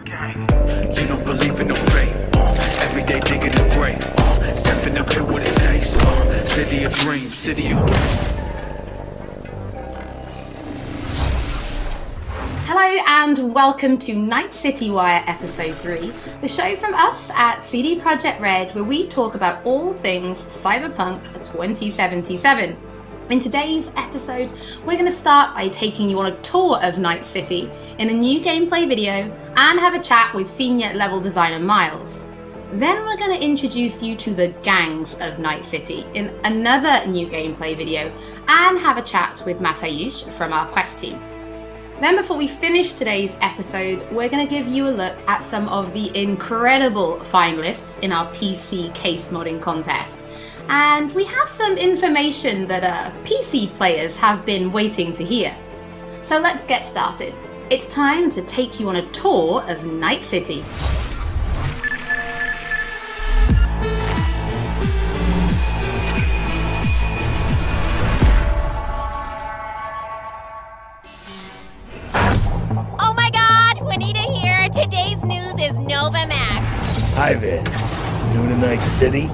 You don't believe in no fate. Every day digging the grave. Stepping up here with the stakes. City of dreams, city of... Hello and welcome to Night City Wire Episode 3, the show from us at CD Projekt Red where we talk about all things Cyberpunk 2077. In today's episode, we're going to start by taking you on a tour of Night City in a new gameplay video and have a chat with senior level designer Miles. Then we're going to introduce you to the gangs of Night City in another new gameplay video and have a chat with Mateusz from our quest team. Then before we finish today's episode, we're going to give you a look at some of the incredible finalists in our PC case modding contest. And we have some information that PC players have been waiting to hear. So let's get started. It's time to take you on a tour of Night City. Today's news is Nova Max. Hi there. New to Night City?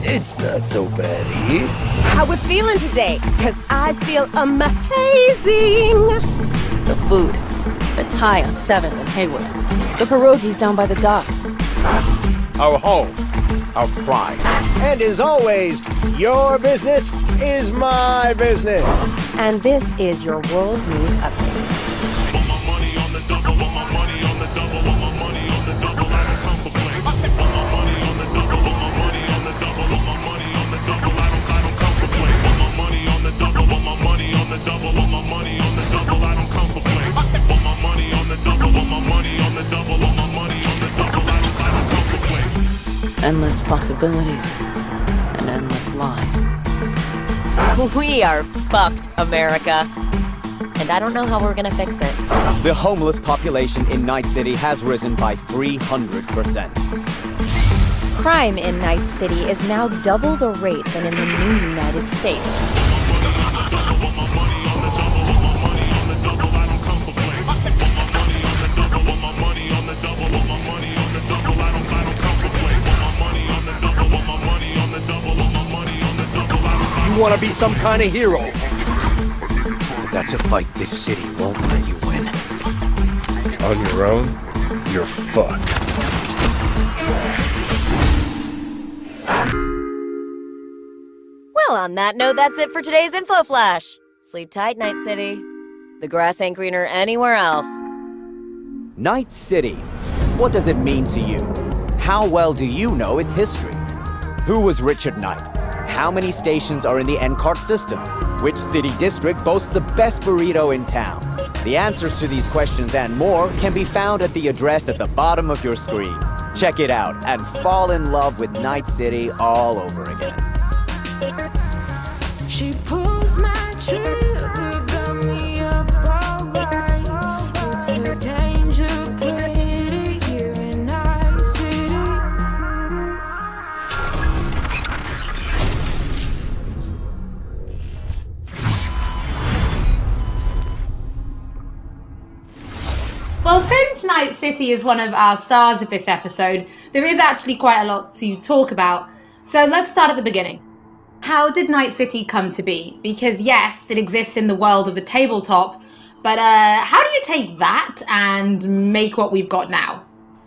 It's not so bad here. How we feeling today? Cause I feel amazing. The food. The Thai on 7th and Haywood. The pierogies down by the docks. Our home. Our pride. And as always, your business is my business. And this is your World News Update. Endless possibilities and endless lies. We are fucked, America. And I don't know how we're gonna fix it. The homeless population in Night City has risen by 300%. Crime in Night City is now double the rate than in the new United States. You want to be some kind of hero? That's a fight this city won't let you win. On your own, you're fucked. Well, on that note, that's it for today's Info Flash. Sleep tight, Night City. The grass ain't greener anywhere else. Night City. What does it mean to you? How well do you know its history? Who was Richard Knight? How many stations are in the NCART system? Which city district boasts the best burrito in town? The answers to these questions and more can be found at the address at the bottom of your screen. Check it out and fall in love with Night City all over again. She pulls my trigger, got me up alright. It's a danger play here in Night City. Well, since Night City is one of our stars of this episode, there is actually quite a lot to talk about. So let's start at the beginning. How did Night City come to be? Because yes, it exists in the world of the tabletop, but how do you take that and make what we've got now?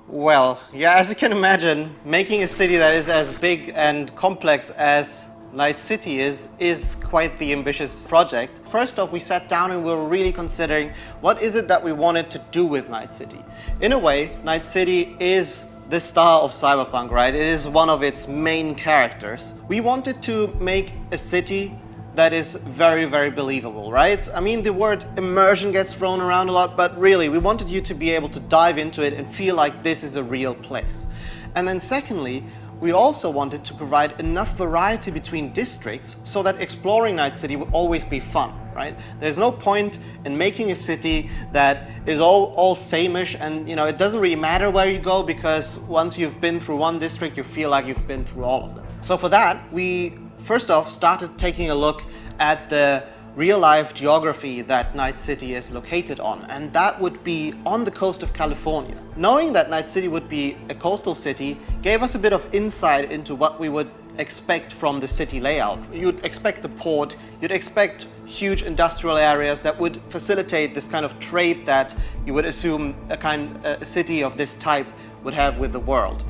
Well, yeah, as you can imagine, making a city that is as big and complex as Night City is quite the ambitious project. First off, we sat down and we were really considering what is it that we wanted to do with Night City. In a way, Night City is the star of Cyberpunk, right? It is one of its main characters. We wanted to make a city that is very, very believable, right? I mean, the word immersion gets thrown around a lot, but really, we wanted you to be able to dive into it and feel like this is a real place. And then secondly, we also wanted to provide enough variety between districts so that exploring Night City would always be fun, right? There's no point in making a city that is all same-ish, and you know, it doesn't really matter where you go, because once you've been through one district, you feel like you've been through all of them. So for that, we first off started taking a look at the real-life geography that Night City is located on, and that would be on the coast of California. Knowing that Night City would be a coastal city gave us a bit of insight into what we would expect from the city layout. You'd expect the port, you'd expect huge industrial areas that would facilitate this kind of trade that you would assume a city of this type would have with the world.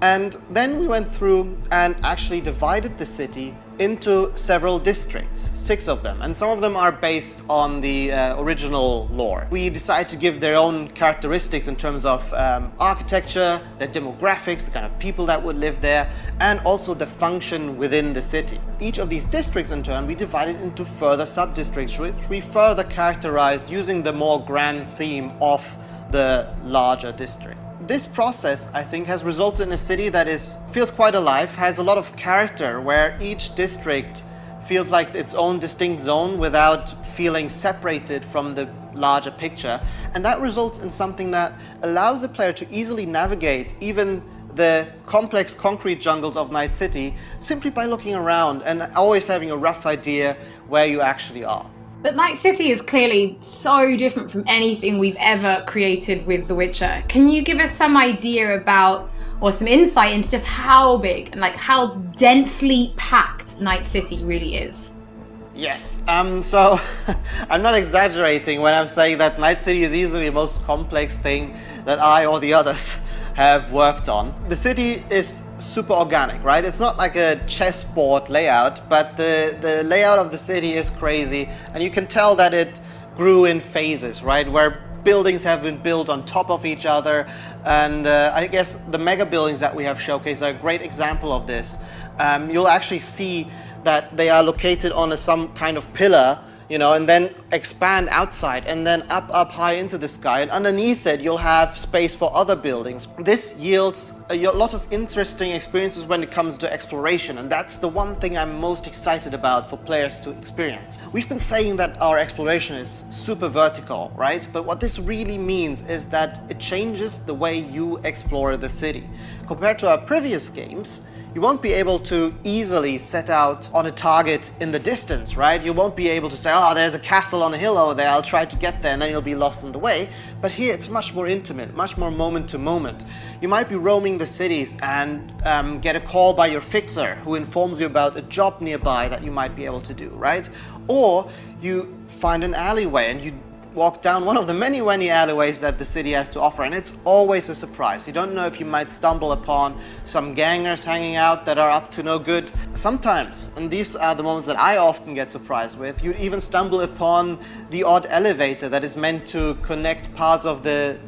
And then we went through and actually divided the city into several districts, 6 of them, and some of them are based on the original lore. We decided to give their own characteristics in terms of architecture, their demographics, the kind of people that would live there, and also the function within the city. Each of these districts in turn we divided into further sub-districts, which we further characterized using the more grand theme of the larger district. This process, I think, has resulted in a city that feels quite alive, has a lot of character, where each district feels like its own distinct zone without feeling separated from the larger picture. And that results in something that allows the player to easily navigate even the complex concrete jungles of Night City simply by looking around and always having a rough idea where you actually are. But Night City is clearly so different from anything we've ever created with The Witcher. Can you give us some idea about, or some insight into just how big and how densely packed Night City really is? Yes, so I'm not exaggerating when I'm saying that Night City is easily the most complex thing that I or the others have worked on. The city is super organic, right? It's not like a chessboard layout, but the layout of the city is crazy, and you can tell that it grew in phases, right? Where buildings have been built on top of each other, and I guess the mega buildings that we have showcased are a great example of this. You'll actually see that they are located on some kind of pillar, and then expand outside and then up high into the sky, and underneath it you'll have space for other buildings. This yields a lot of interesting experiences when it comes to exploration, and that's the one thing I'm most excited about for players to experience. We've been saying that our exploration is super vertical, right? But what this really means is that it changes the way you explore the city. Compared to our previous games, you won't be able to easily set out on a target in the distance, right? You won't be able to say, oh, there's a castle on a hill over there, I'll try to get there, and then you'll be lost in the way. But here it's much more intimate, much more moment to moment. You might be roaming the cities and get a call by your fixer who informs you about a job nearby that you might be able to do, right? Or you find an alleyway and you walk down one of the many alleyways that the city has to offer, and it's always a surprise. You don't know if you might stumble upon some gangers hanging out that are up to no good. Sometimes, and these are the moments that I often get surprised with, you even stumble upon the odd elevator that is meant to connect parts of the,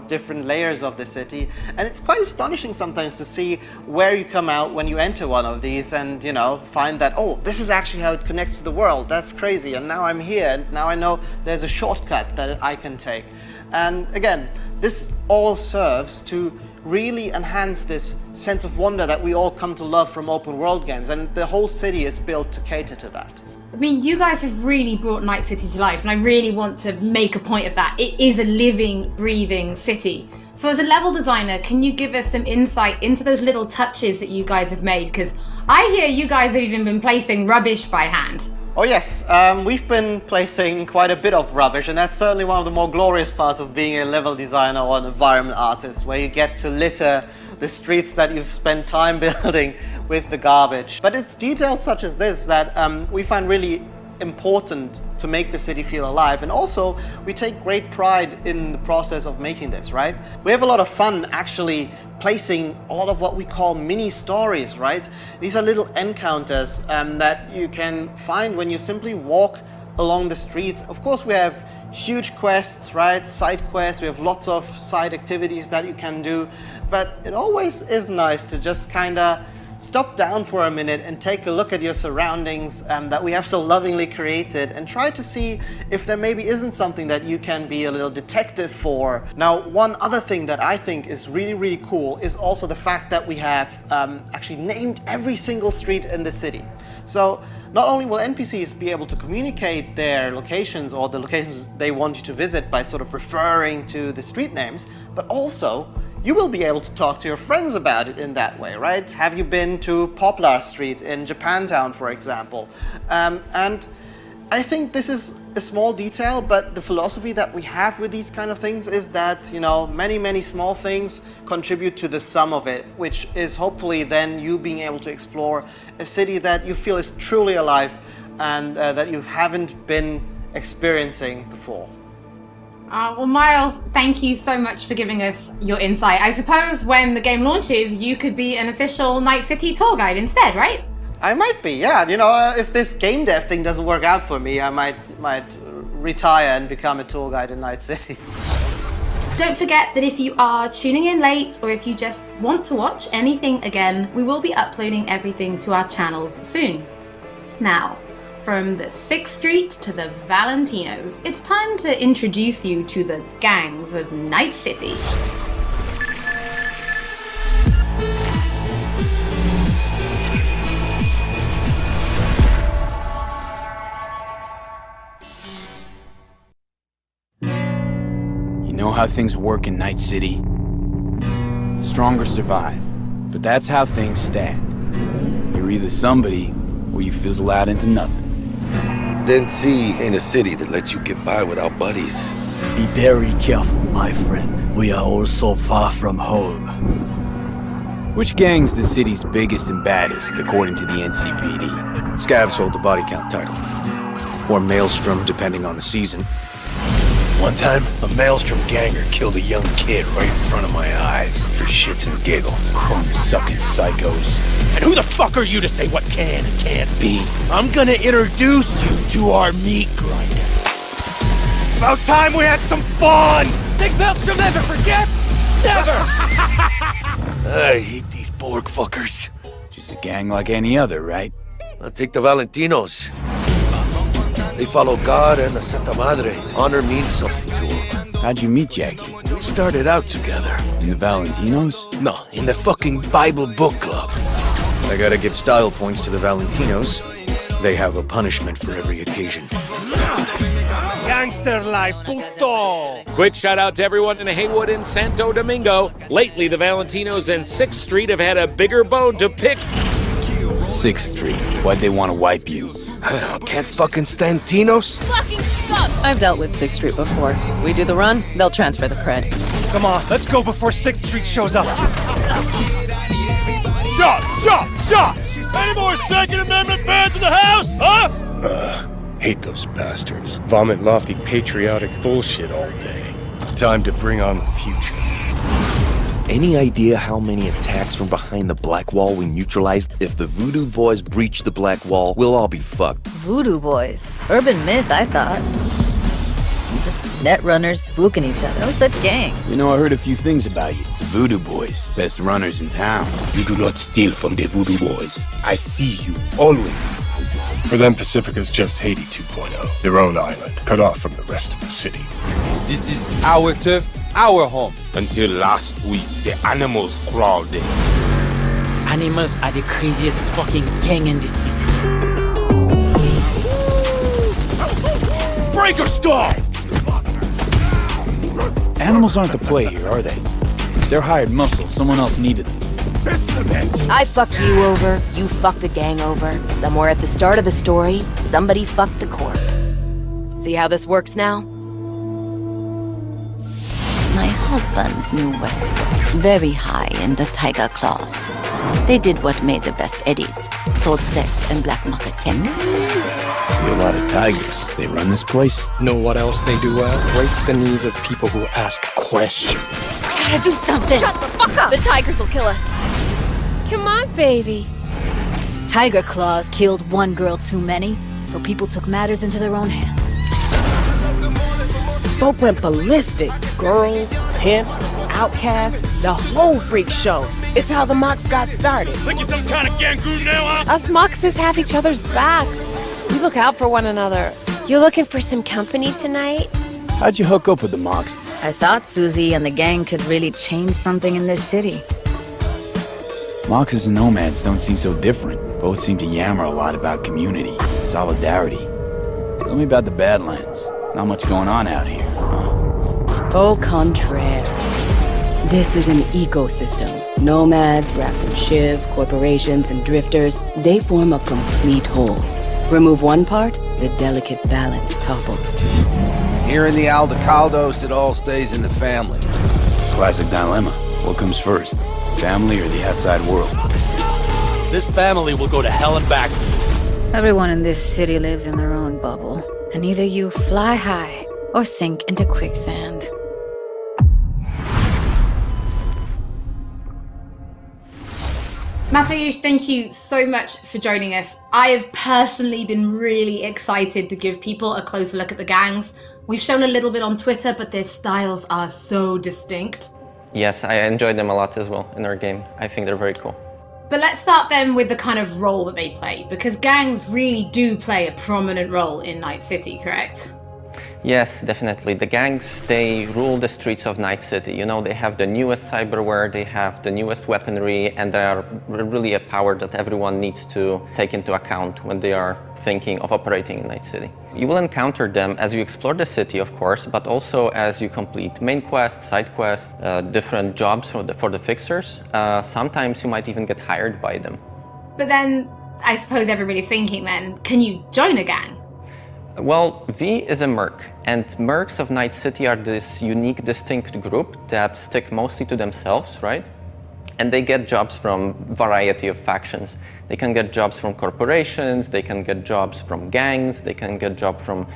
different layers of the city. And it's quite astonishing sometimes to see where you come out when you enter one of these and, find that, oh, this is actually how it connects to the world. That's crazy. And now I'm here, and now I know there's a shortcut that I can take. And again, this all serves to really enhance this sense of wonder that we all come to love from open world games, and the whole city is built to cater to that. I mean, you guys have really brought Night City to life, and I really want to make a point of that. It is a living, breathing city. So as a level designer, can you give us some insight into those little touches that you guys have made? Because I hear you guys have even been placing rubbish by hand. Oh yes, we've been placing quite a bit of rubbish, and that's certainly one of the more glorious parts of being a level designer or an environment artist, where you get to litter the streets that you've spent time building with the garbage. But it's details such as this that we find really important to make the city feel alive, and also we take great pride in the process of making this, right? We have a lot of fun actually placing a lot of what we call mini stories, right? These are little encounters that you can find when you simply walk along the streets. Of course, we have huge quests, right? Side quests, we have lots of side activities that you can do, but it always is nice to just kinda stop down for a minute and take a look at your surroundings that we have so lovingly created, and try to see if there maybe isn't something that you can be a little detective for. Now, one other thing that I think is really, really cool is also the fact that we have actually named every single street in the city. So not only will NPCs be able to communicate their locations or the locations they want you to visit by sort of referring to the street names, but also you will be able to talk to your friends about it in that way, right? Have you been to Poplar Street in Japantown, for example? And I think this is a small detail, but the philosophy that we have with these kind of things is that, you know, many small things contribute to the sum of it, which is hopefully then you being able to explore a city that you feel is truly alive and that you haven't been experiencing before. Well, Miles, thank you so much for giving us your insight. I suppose when the game launches, you could be an official Night City tour guide instead, right? I might be, yeah. You know, if this game dev thing doesn't work out for me, I might retire and become a tour guide in Night City. Don't forget that if you are tuning in late or if you just want to watch anything again, we will be uploading everything to our channels soon. Now, from the 6th Street to the Valentinos, it's time to introduce you to the gangs of Night City. You know how things work in Night City? The stronger survive, but that's how things stand. You're either somebody, or you fizzle out into nothing. D.C. ain't a city that lets you get by without buddies. Be very careful, my friend. We are all so far from home. Which gang's the city's biggest and baddest, according to the NCPD? Scavs hold the body count title. Or Maelstrom, depending on the season. One time, a Maelstrom ganger killed a young kid right in front of my eyes for shits and giggles. Crumb-sucking psychos. And who the fuck are you to say what can and can't be? I'm gonna introduce you to our meat grinder. About time we had some fun! Think Maelstrom never forgets? Never! I hate these Borg fuckers. Just a gang like any other, right? I'll take the Valentinos. They follow God and the Santa Madre. Honor means something to them. How'd you meet Jackie? We started out together. In the Valentinos? No, in the fucking Bible book club. I gotta give style points to the Valentinos. They have a punishment for every occasion. Gangster life, puto! Quick shout out to everyone in Haywood and Santo Domingo. Lately, the Valentinos and 6th Street have had a bigger bone to pick. 6th Street. Why'd they want to wipe you? I can't fucking stand Tinos. Fucking suck! I've dealt with 6th Street before. We do the run, they'll transfer the cred. Come on, let's go before 6th Street shows up. Shot! Any more Second Amendment fans in the house, huh? Hate those bastards. Vomit lofty patriotic bullshit all day. Time to bring on the future. Any idea how many attacks from behind the Black Wall we neutralized? If the Voodoo Boys breach the Black Wall, we'll all be fucked. Voodoo Boys? Urban myth, I thought. Just net runners spooking each other. No such gang. You know, I heard a few things about you. The Voodoo Boys, best runners in town. You do not steal from the Voodoo Boys. I see you, always. For them, Pacifica's just Haiti 2.0. Their own island, cut off from the rest of the city. This is our turf, our home. Until last week, the animals crawled in. Animals are the craziest fucking gang in the city. Breaker Star! Animals aren't the play here, are they? They're hired muscle. Someone else needed them. I fucked you over, you fucked the gang over. Somewhere at the start of the story, somebody fucked the corp. See how this works now? My husband's new Westbrook. Very high in the tiger claws. They did what made the best eddies. Sold sex and black market tech. See a lot of tigers. They run this place. Know what else they do well? Break the knees of people who ask questions. We gotta do something! Shut the fuck up! The tigers will kill us. Come on, baby. Tiger claws killed one girl too many, so people took matters into their own hands. Folk went ballistic. Girls, pimps, outcasts, the whole freak show. It's how the Mox got started. Think you're some kind of gangoon now, huh? Us Moxes have each other's back. We look out for one another. You looking for some company tonight? How'd you hook up with the Mox? I thought Susie and the gang could really change something in this city. Moxes and nomads don't seem so different. Both seem to yammer a lot about community, solidarity. Tell me about the Badlands. Not much going on out here, huh? Au contraire. This is an ecosystem. Nomads, wrapped in Shiv, corporations, and drifters, they form a complete whole. Remove one part, the delicate balance topples. Here in the Aldecaldos, it all stays in the family. Classic dilemma. What comes first? Family or the outside world? This family will go to hell and back. Everyone in this city lives in their own bubble, and either you fly high or sink into quicksand. Mateusz, thank you so much for joining us. I have personally been really excited to give people a closer look at the gangs. We've shown a little bit on Twitter, but their styles are so distinct. Yes, I enjoyed them a lot as well in our game. I think they're very cool. But let's start then with the kind of role that they play, because gangs really do play a prominent role in Night City, correct? Yes, definitely. The gangs, they rule the streets of Night City. You know, they have the newest cyberware, they have the newest weaponry, and they are really a power that everyone needs to take into account when they are thinking of operating in Night City. You will encounter them as you explore the city, of course, but also as you complete main quests, side quests, different jobs for the fixers. Sometimes you might even get hired by them. But then, I suppose everybody's thinking then, can you join a gang? Well, V is a merc, and mercs of Night City are this unique, distinct group that stick mostly to themselves, right? And they get jobs from a variety of factions. They can get jobs from corporations, they can get jobs from gangs, they can get jobs from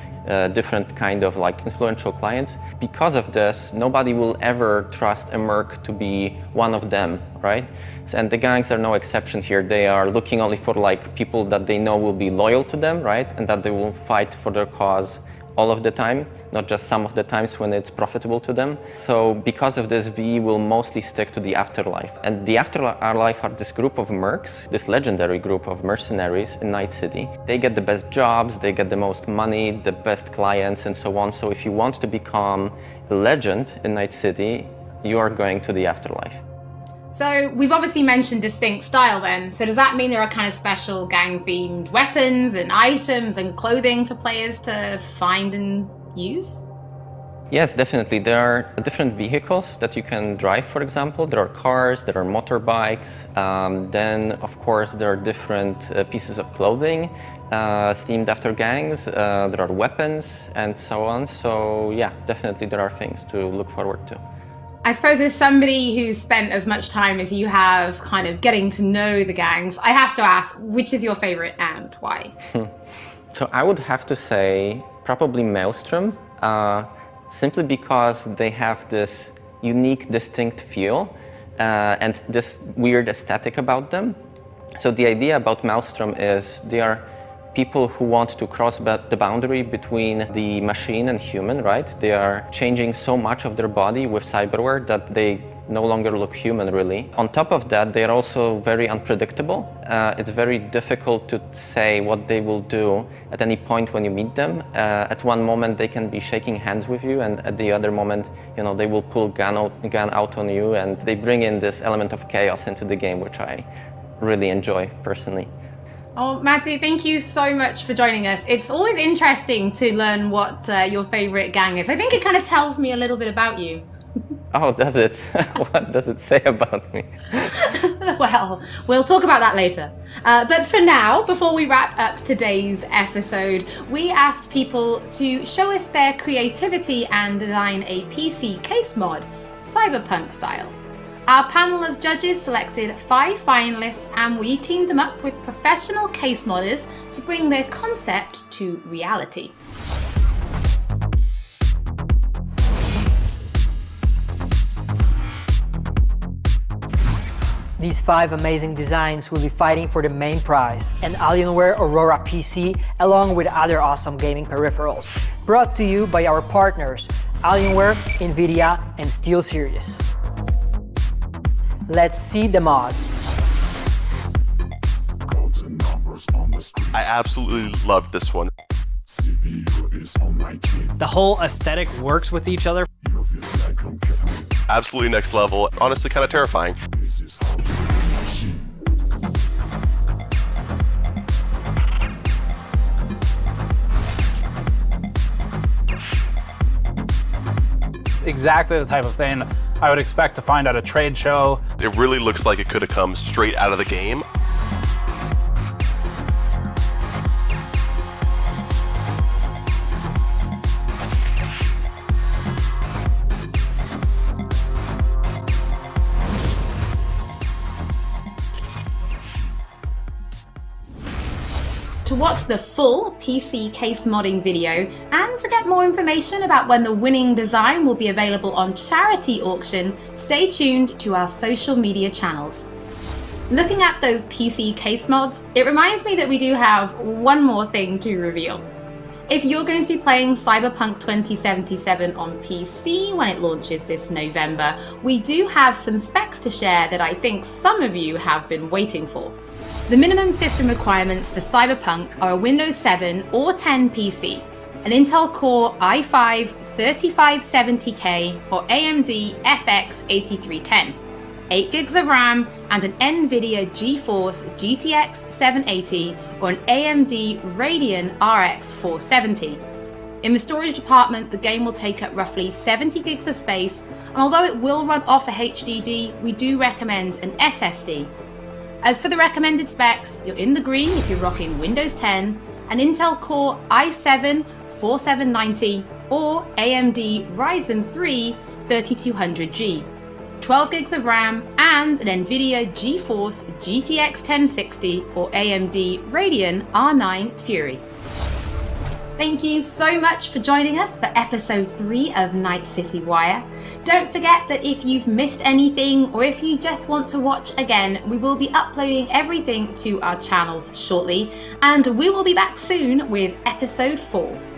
different kind of like influential clients. Because of this, nobody will ever trust a merc to be one of them, right? And the gangs are no exception here. They are looking only for like people that they know will be loyal to them, right? And that they will fight for their cause all of the time, not just some of the times when it's profitable to them. So because of this, V will mostly stick to the afterlife. And the afterlife are this group of mercs, this legendary group of mercenaries in Night City. They get the best jobs, they get the most money, the best clients, and so on. So if you want to become a legend in Night City, you are going to the afterlife. So we've obviously mentioned distinct style then, so does that mean there are kind of special gang-themed weapons and items and clothing for players to find and use? Yes, definitely. There are different vehicles that you can drive, for example. There are cars, there are motorbikes. Then, of course, there are different pieces of clothing themed after gangs. There are weapons and so on. So yeah, definitely there are things to look forward to. I suppose as somebody who's spent as much time as you have kind of getting to know the gangs, I have to ask, which is your favorite and why? So I would have to say probably Maelstrom, simply because they have this unique, distinct feel and this weird aesthetic about them. So the idea about Maelstrom is they are people who want to cross the boundary between the machine and human, right? They are changing so much of their body with cyberware that they no longer look human, really. On top of that, they are also very unpredictable. It's very difficult to say what they will do at any point when you meet them. At one moment, they can be shaking hands with you, and at the other moment, you know, they will pull gun out on you, and they bring in this element of chaos into the game, which I really enjoy personally. Oh, Matty, thank you so much for joining us. It's always interesting to learn what your favorite gang is. I think it kind of tells me a little bit about you. Oh, does it? What does it say about me? Well, we'll talk about that later. But for now, before we wrap up today's episode, we asked people to show us their creativity and design a PC case mod, Cyberpunk style. Our panel of judges selected 5 finalists and we teamed them up with professional case modders to bring their concept to reality. These 5 amazing designs will be fighting for the main prize, an Alienware Aurora PC along with other awesome gaming peripherals, brought to you by our partners Alienware, Nvidia, and SteelSeries. Let's see the mods. I absolutely loved this one. The whole aesthetic works with each other. Absolutely next level. Honestly, kind of terrifying. Exactly the type of thing I would expect to find at a trade show. It really looks like it could have come straight out of the game. To watch the full PC case modding video and to get more information about when the winning design will be available on charity auction, stay tuned to our social media channels. Looking at those PC case mods, it reminds me that we do have one more thing to reveal. If you're going to be playing Cyberpunk 2077 on PC when it launches this November, we do have some specs to share that I think some of you have been waiting for. The minimum system requirements for Cyberpunk are a Windows 7 or 10 PC, an Intel Core i5 3570K or AMD FX 8310, 8 GB of RAM, and an NVIDIA GeForce GTX 780 or an AMD Radeon RX 470. In the storage department, the game will take up roughly 70 gigs of space, and although it will run off a HDD, we do recommend an SSD. As for the recommended specs, you're in the green if you're rocking Windows 10, an Intel Core i7 4790 or AMD Ryzen 3 3200G. 12 gigs of RAM, and an NVIDIA GeForce GTX 1060 or AMD Radeon R9 Fury. Thank you so much for joining us for episode 3 of Night City Wire. Don't forget that if you've missed anything or if you just want to watch again, we will be uploading everything to our channels shortly, and we will be back soon with episode 4.